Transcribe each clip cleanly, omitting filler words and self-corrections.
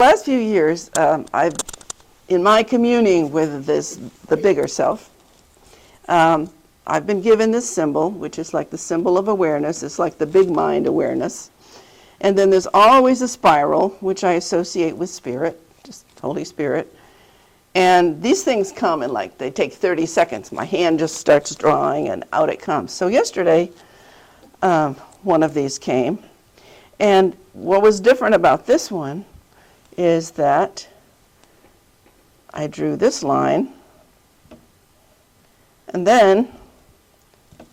Last few years, in my communing with the bigger self, I've been given this symbol, which is like the symbol of awareness. It's like the big mind awareness. And then there's always a spiral, which I associate with spirit, just Holy Spirit. And these things come in they take 30 seconds. My hand just starts drawing and out it comes. So yesterday, one of these came. And what was different about this one is that I drew this line, and then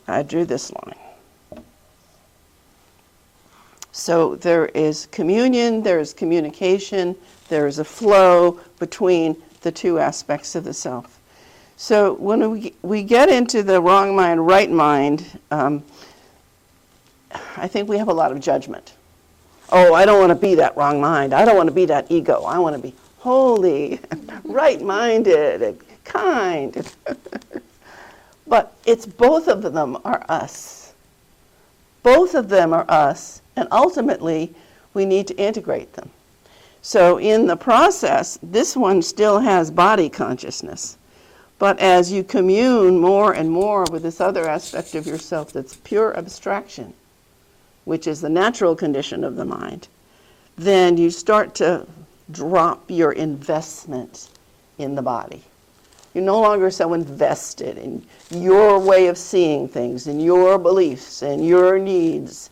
I drew this line. So there is communion, there is communication, there is a flow between the two aspects of the self. So when we get into the wrong mind, right mind, I think we have a lot of judgment. Oh, I don't want to be that wrong mind. I don't want to be that ego. I want to be holy, right-minded, and kind. But it's both of them are us. Both of them are us, and ultimately we need to integrate them. So in the process, this one still has body consciousness. But as you commune more and more with this other aspect of yourself that's pure abstraction, which is the natural condition of the mind, then you start to drop your investment in the body. You're no longer so invested in your way of seeing things, in your beliefs, and your needs.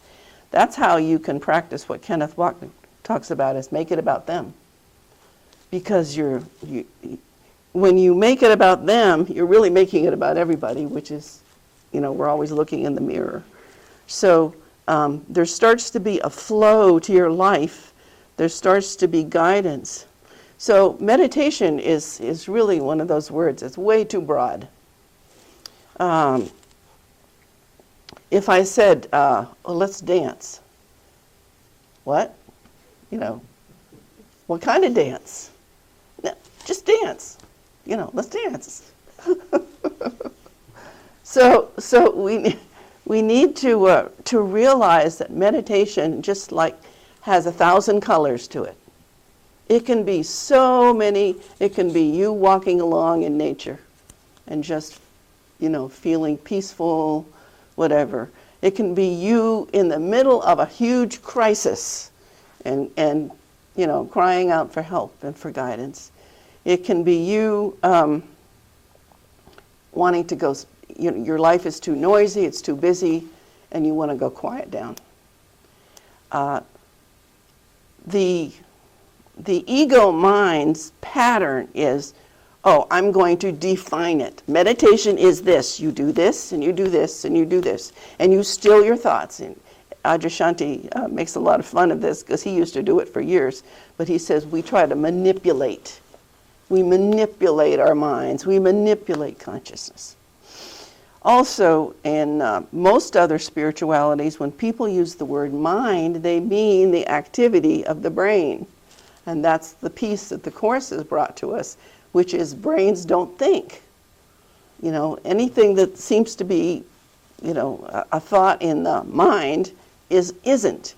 That's how you can practice what Kenneth Wapnick talks about as make it about them. Because when you make it about them, you're really making it about everybody, which is, we're always looking in the mirror. So there starts to be a flow to your life. There starts to be guidance. So meditation is really one of those words. It's way too broad. If I said, let's dance. What? What kind of dance? No, just dance. Let's dance. So we need to realize that meditation just has 1,000 colors to it. It can be so many. It can be you walking along in nature and just, feeling peaceful, whatever. It can be you in the middle of a huge crisis and crying out for help and for guidance. It can be you wanting to go, your life is too noisy, it's too busy, and you want to go quiet down. The ego mind's pattern is, I'm going to define it. Meditation is this. You do this, and you do this, and you do this. And you still your thoughts. And Adyashanti makes a lot of fun of this because he used to do it for years. But he says we try to manipulate. We manipulate our minds. We manipulate consciousness. Also, in most other spiritualities, when people use the word mind, they mean the activity of the brain. And that's the piece that the Course has brought to us, which is brains don't think. Anything that seems to be, a thought in the mind isn't.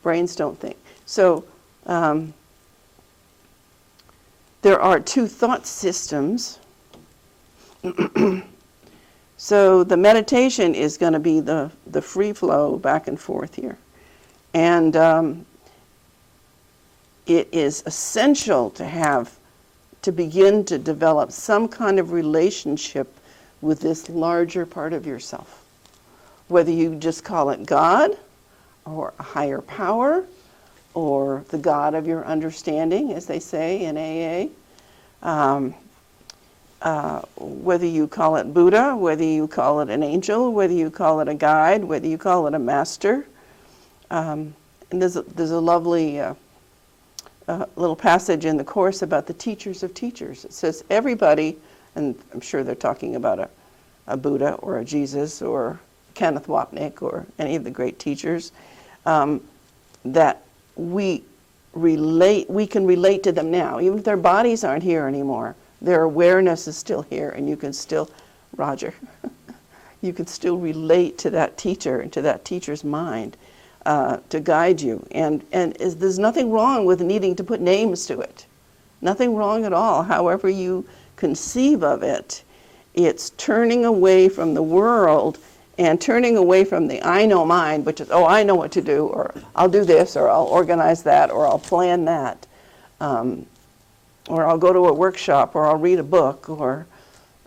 Brains don't think. So there are two thought systems. So the meditation is going to be the free flow back and forth here. And it is essential to begin to develop some kind of relationship with this larger part of yourself. Whether you just call it God, or a higher power, or the God of your understanding, as they say in AA. Whether you call it Buddha, whether you call it an angel, whether you call it a guide, whether you call it a master. And there's a lovely little passage in the Course about the teachers of teachers. It says everybody, and I'm sure they're talking about a Buddha or a Jesus or Kenneth Wapnick or any of the great teachers, that we can relate to them now. Even if their bodies aren't here anymore, their awareness is still here, and you can still, Roger, you can still relate to that teacher and to that teacher's mind. to guide you. And there's nothing wrong with needing to put names to it. Nothing wrong at all. However you conceive of it, it's turning away from the world and turning away from the I know mind, which is, oh, I know what to do, or I'll do this, or I'll organize that, or I'll plan that, or I'll go to a workshop, or I'll read a book, or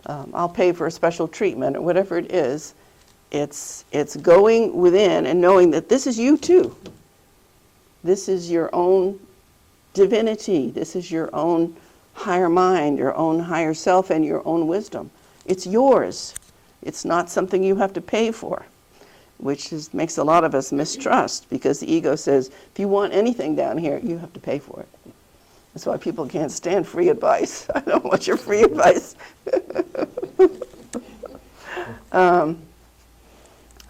I'll pay for a special treatment, or whatever it is. It's going within and knowing that this is you too. This is your own divinity. This is your own higher mind, your own higher self, and your own wisdom. It's yours. It's not something you have to pay for, which makes a lot of us mistrust, because the ego says, if you want anything down here, you have to pay for it. That's why people can't stand free advice. I don't want your free advice.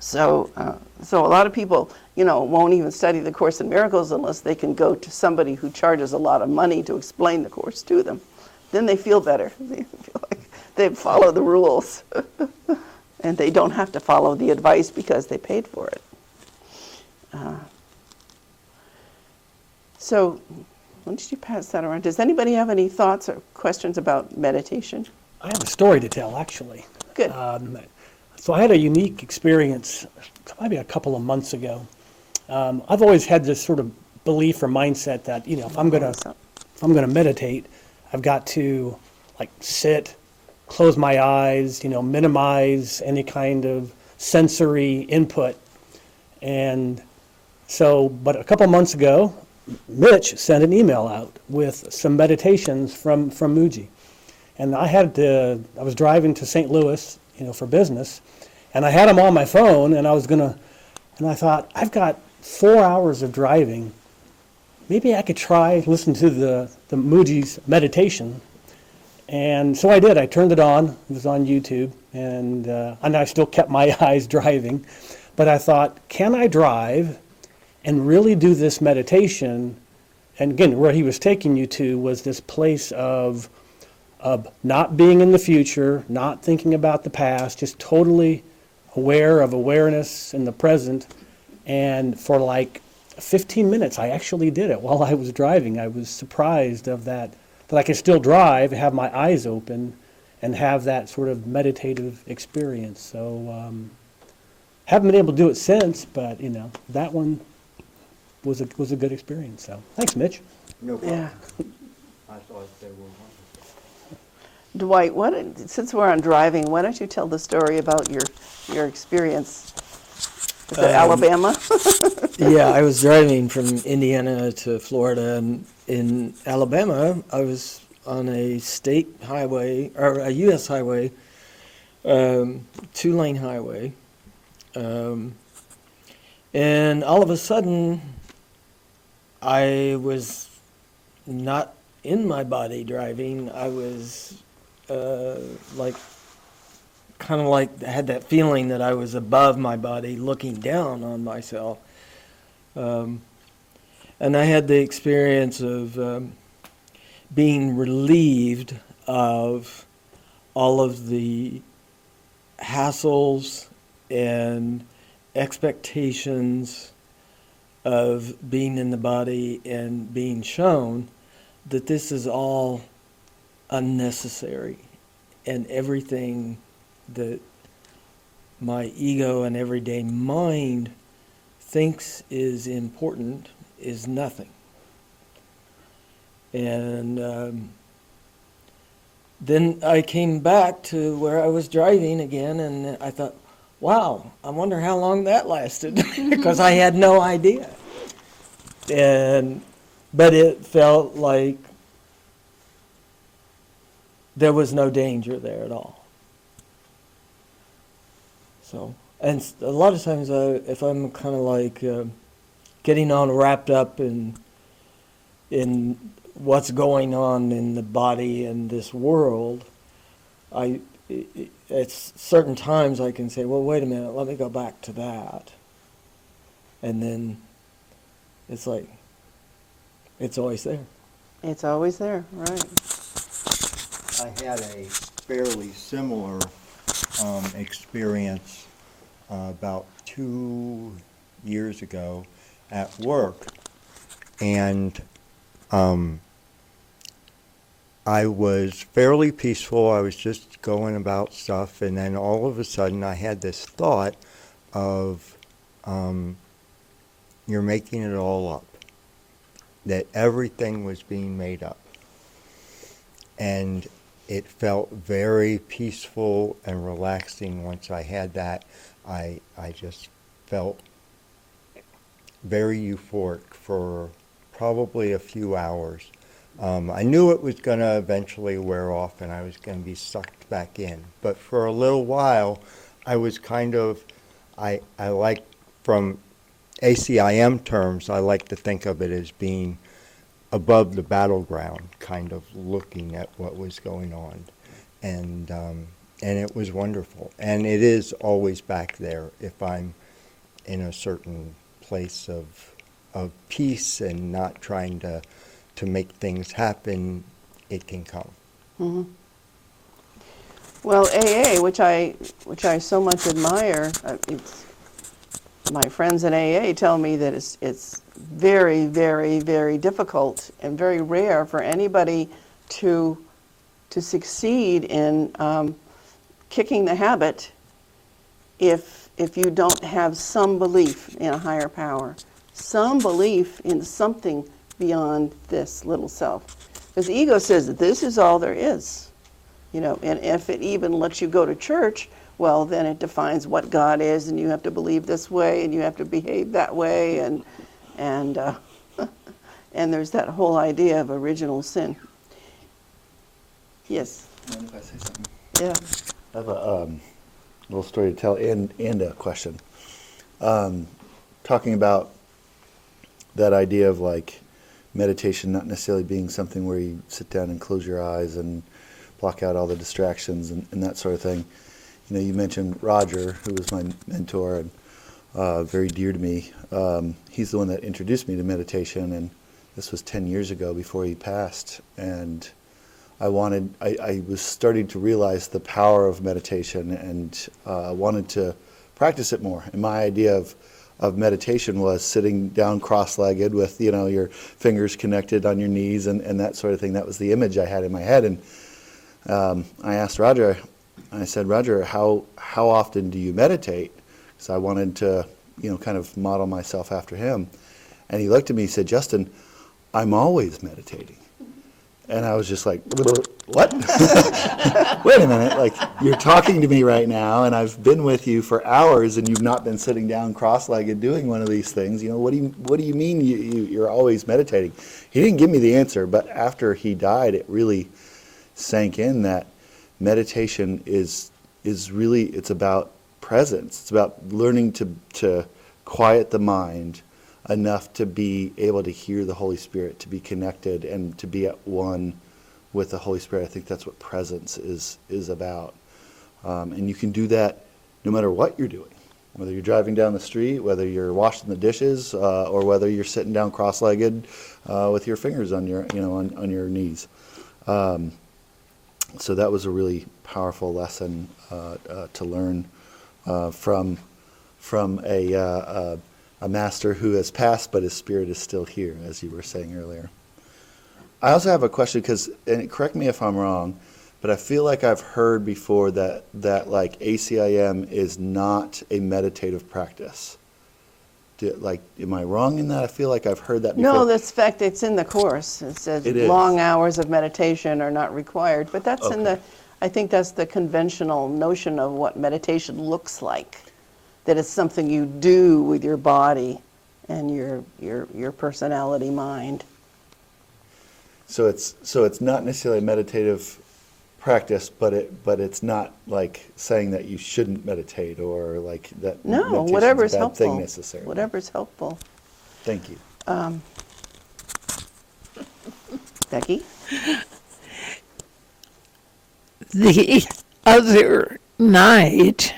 So a lot of people, won't even study the Course in Miracles unless they can go to somebody who charges a lot of money to explain the Course to them. Then they feel better. They feel like they follow the rules. And they don't have to follow the advice because they paid for it. So why don't you pass that around? Does anybody have any thoughts or questions about meditation? I have a story to tell, actually. Good. So I had a unique experience maybe a couple of months ago. I've always had this sort of belief or mindset that, if I'm gonna meditate, I've got to sit, close my eyes, minimize any kind of sensory input. And so, but a couple months ago, Mitch sent an email out with some meditations from Muji. And I was driving to St. Louis, for business, and I had them on my phone, and I thought, I've got 4 hours of driving. Maybe I could listen to the Muji's meditation. And so I did. I turned it on. It was on YouTube, and I still kept my eyes driving. But I thought, can I drive and really do this meditation? And again, where he was taking you to was this place of not being in the future, not thinking about the past, just totally aware of awareness in the present. And for 15 minutes, I actually did it while I was driving. I was surprised of that I could still drive, have my eyes open, and have that sort of meditative experience. So haven't been able to do it since, but that one was a good experience. So thanks, Mitch. No problem. Yeah. I thought they were wonderful. Dwight, since we're on driving, why don't you tell the story about your experience? Is it Alabama? Yeah, I was driving from Indiana to Florida, and in Alabama, I was on a state highway, or a U.S. highway, 2-lane highway, and all of a sudden, I was not in my body driving. I was had that feeling that I was above my body looking down on myself. And I had the experience of being relieved of all of the hassles and expectations of being in the body and being shown that this is all unnecessary, and everything that my ego and everyday mind thinks is important is nothing. And then I came back to where I was driving again, and I thought, wow, I wonder how long that lasted, because I had no idea. But it felt like there was no danger there at all. So, and a lot of times, if I'm kind of getting on wrapped up in what's going on in the body and this world, at certain times I can say, well, wait a minute, let me go back to that. And then it's like, it's always there. It's always there, right. I had a fairly similar experience about 2 years ago. at work, and I was fairly peaceful. I was just going about stuff, and then all of a sudden I had this thought of, you're making it all up, that everything was being made up. And it felt very peaceful and relaxing once I had that. I just felt very euphoric for probably a few hours. I knew it was going to eventually wear off and I was going to be sucked back in. But for a little while, I was kind of, I like, from ACIM terms, I like to think of it as being above the battleground, kind of looking at what was going on. And it was wonderful. And it is always back there if I'm in a certain place of peace and not trying to make things happen, it can come. Mm-hmm. Well, AA, which I so much admire, my friends in AA tell me that it's very, very, very difficult and very rare for anybody to succeed in kicking the habit if you don't have some belief in a higher power, some belief in something beyond this little self. Because the ego says that this is all there is, and if it even lets you go to church, well, then it defines what God is, and you have to believe this way, and you have to behave that way, and and there's that whole idea of original sin. Yes. Mind if I say something? Yeah. I have a little story to tell and a question. Talking about that idea of like meditation not necessarily being something where you sit down and close your eyes and block out all the distractions and that sort of thing. You mentioned Roger, who was my mentor and very dear to me. He's the one that introduced me to meditation, and this was 10 years ago before he passed. And I was starting to realize the power of meditation and wanted to practice it more. And my idea of meditation was sitting down cross-legged with, your fingers connected on your knees and that sort of thing. That was the image I had in my head. And I asked Roger, I said, Roger, how often do you meditate? Because I wanted to, kind of model myself after him. And he looked at me and said, Justin, I'm always meditating. And I was just like, what? Wait a minute, like, you're talking to me right now, and I've been with you for hours, and you've not been sitting down cross-legged doing one of these things. What do you mean you're always meditating? He didn't give me the answer, but after he died, it really sank in that meditation is really, it's about presence. It's about learning to quiet the mind enough to be able to hear the Holy Spirit, to be connected and to be at one with the Holy Spirit. I think that's what presence is about. And you can do that no matter what you're doing, whether you're driving down the street, whether you're washing the dishes, or whether you're sitting down cross-legged with your fingers on your, on your knees. So that was a really powerful lesson to learn from a master who has passed, but his spirit is still here, as you were saying earlier. I also have a question, and correct me if I'm wrong, but I feel like I've heard before that like ACIM is not a meditative practice. Am I wrong in that? I feel like I've heard that before. No, that's fact. It's in the course. It says long hours of meditation are not required, but that's Okay. I think that's the conventional notion of what meditation looks like. That it's something you do with your body and your personality mind. So it's not necessarily a meditative practice, but it's not like saying that you shouldn't meditate or like that. No, whatever's a bad helpful. thing necessarily. Whatever's helpful. Thank you. Becky? The other night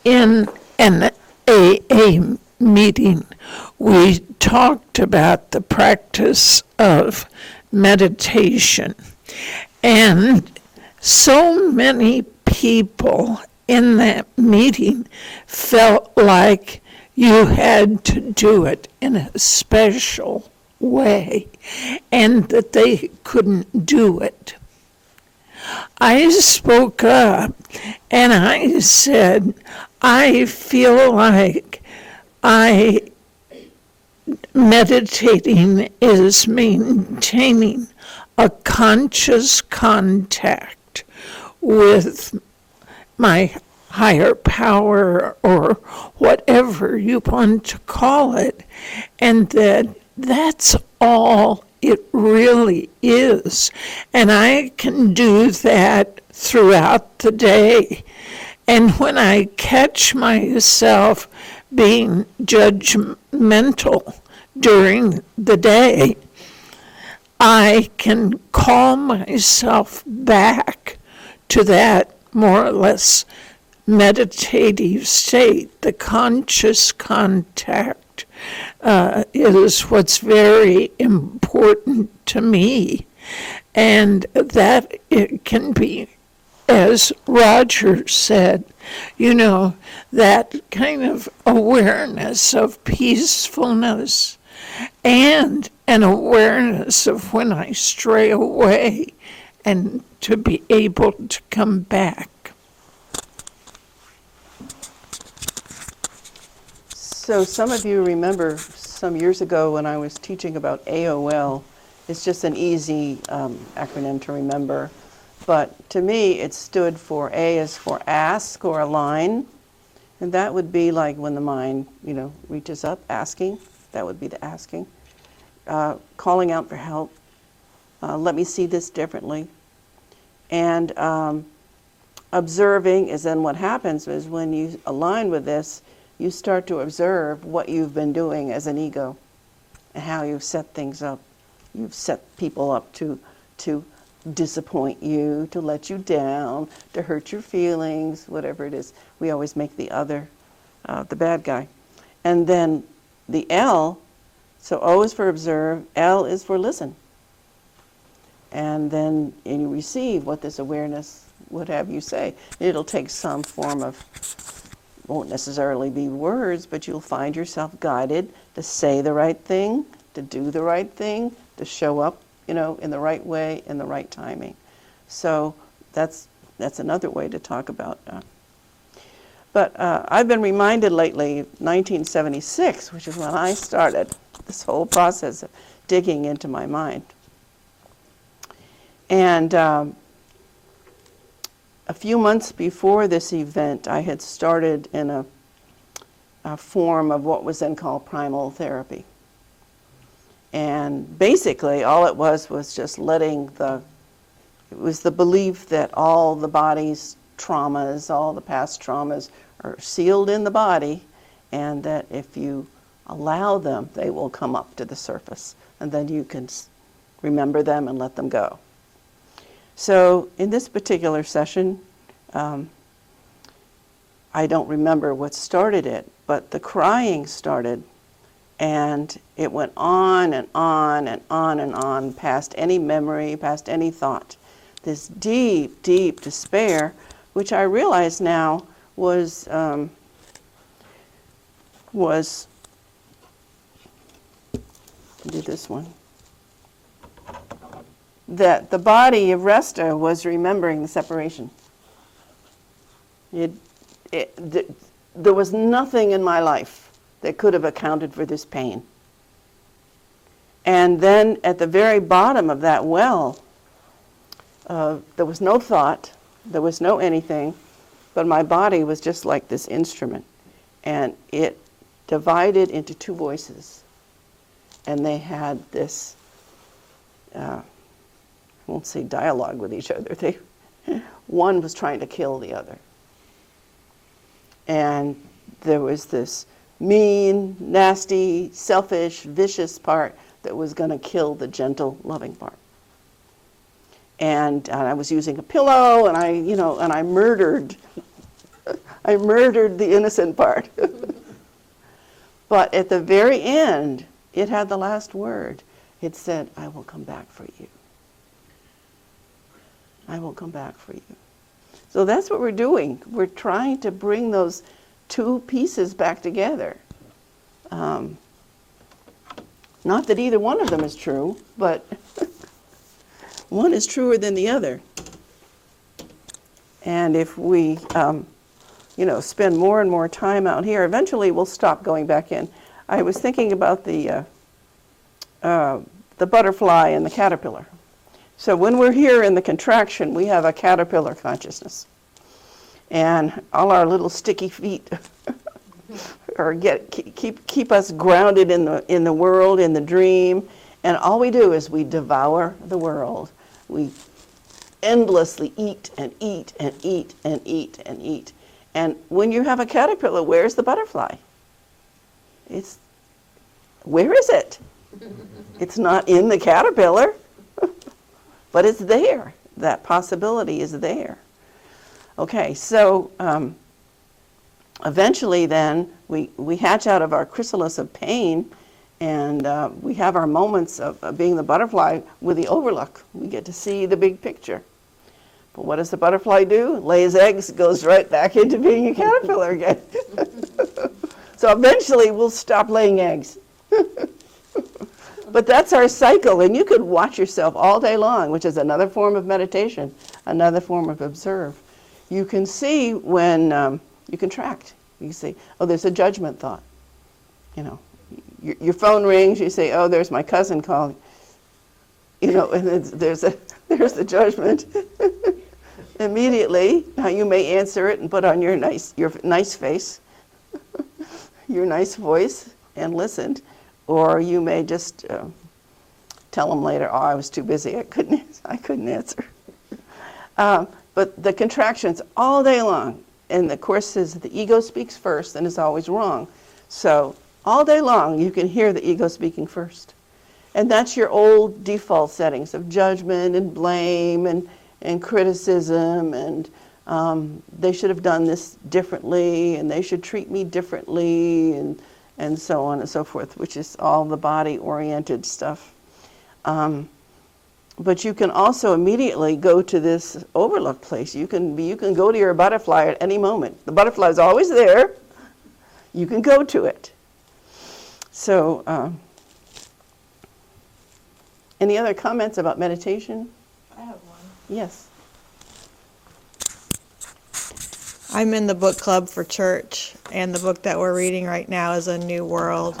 in an AA meeting, we talked about the practice of meditation. And so many people in that meeting felt like you had to do it in a special way and that they couldn't do it. I spoke up and I said, I feel like meditating is maintaining a conscious contact with my higher power or whatever you want to call it, and that's all it really is. And I can do that throughout the day. And when I catch myself being judgmental during the day, I can call myself back to that more or less meditative state. The conscious contact is what's very important to me. And that it can be, as Roger said, that kind of awareness of peacefulness and an awareness of when I stray away and to be able to come back. So some of you remember some years ago when I was teaching about AOL. It's just an easy acronym to remember. But to me, it stood for A is for ask or align. And that would be like when the mind, reaches up, asking. That would be the asking. Calling out for help. Let me see this differently. And observing is then what happens is when you align with this, you start to observe what you've been doing as an ego and how you've set things up. You've set people up to disappoint you, to let you down, to hurt your feelings, whatever it is. We always make the other the bad guy. And then the L, so O is for observe, L is for listen. And then you receive what this awareness would have you say. It'll take some form of, won't necessarily be words, but you'll find yourself guided to say the right thing, to do the right thing, to show up, in the right way, in the right timing. So that's another way to talk about. But I've been reminded lately, 1976, which is when I started this whole process of digging into my mind. And a few months before this event, I had started in a form of what was then called primal therapy. And basically, all it was just letting it was the belief that all the body's traumas, all the past traumas are sealed in the body, and that if you allow them, they will come up to the surface. And then you can remember them and let them go. So in this particular session, I don't remember what started it, but the crying started, and it went on and on and on and on, past any memory, past any thought. This deep, deep despair, which I realize now was do this one. That the body of Resta was remembering the separation. There was nothing in my life that could have accounted for this pain. And then at the very bottom of that well, there was no thought, there was no anything, but my body was just like this instrument. And it divided into two voices. And they had this, I won't say dialogue with each other. One was trying to kill the other. And there was this mean, nasty, selfish, vicious part that was going to kill the gentle, loving part. And I was using a pillow, and I murdered, I murdered the innocent part. But at the very end, it had the last word. It said, "I will come back for you. I will come back for you." So that's what we're doing. We're trying to bring those two pieces back together. Not that either one of them is true, but one is truer than the other. And if we, spend more and more time out here, eventually we'll stop going back in. I was thinking about the butterfly and the caterpillar. So when we're here in the contraction, we have a caterpillar consciousness. And all our little sticky feet keep us grounded in the world, in the dream. And all we do is we devour the world. We endlessly eat and eat and eat and eat and eat. And when you have a caterpillar, where's the butterfly? Where is it? It's not in the caterpillar, but it's there. That possibility is there. Okay, so eventually then we hatch out of our chrysalis of pain, and we have our moments of being the butterfly with the overlook. We get to see the big picture. But what does the butterfly do? Lays eggs, goes right back into being a caterpillar again. So eventually we'll stop laying eggs. But that's our cycle, and you could watch yourself all day long, which is another form of meditation, another form of observe. You can see when you contract. You see, oh, there's a judgment thought. Your phone rings, you say, oh, there's my cousin calling. And there's the judgment. Immediately, now you may answer it and put on your nice face, your nice voice, and listen, or you may just tell them later, oh, I was too busy, I couldn't answer. But the contractions all day long, and the Course says the ego speaks first and is always wrong. So all day long you can hear the ego speaking first. And that's your old default settings of judgment and blame and criticism, and they should have done this differently, and they should treat me differently, and so on and so forth, which is all the body-oriented stuff. But you can also immediately go to this overlook place. You can go to your butterfly at any moment. The butterfly is always there. You can go to it. So, any other comments about meditation? I have one. Yes. I'm in the book club for church, and the book that we're reading right now is A New World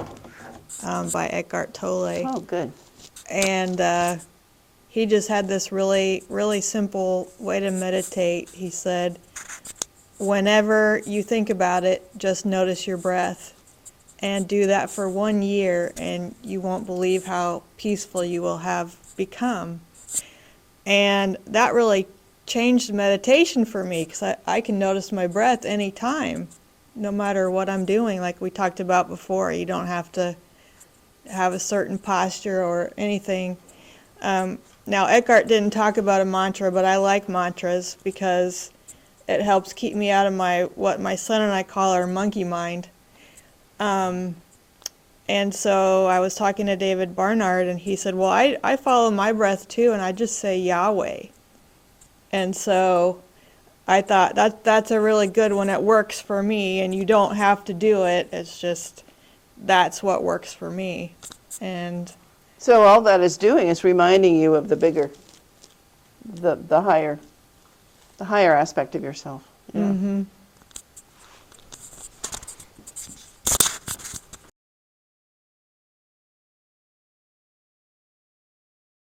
by Eckhart Tolle. Oh, good. And he just had this really, really simple way to meditate. He said, whenever you think about it, just notice your breath. And do that for 1 year, and you won't believe how peaceful you will have become. And that really changed meditation for me, because I can notice my breath anytime, no matter what I'm doing. Like we talked about before, you don't have to have a certain posture or anything. Now, Eckhart didn't talk about a mantra, but I like mantras because it helps keep me out of what my son and I call our monkey mind. And so I was talking to David Barnard, and he said, well, I follow my breath too, and I just say Yahweh. And so I thought that's a really good one. It works for me, and you don't have to do it. It's just that's what works for me. And So all that is doing is reminding you of the bigger, the higher aspect of yourself. Yeah. mm-hmm.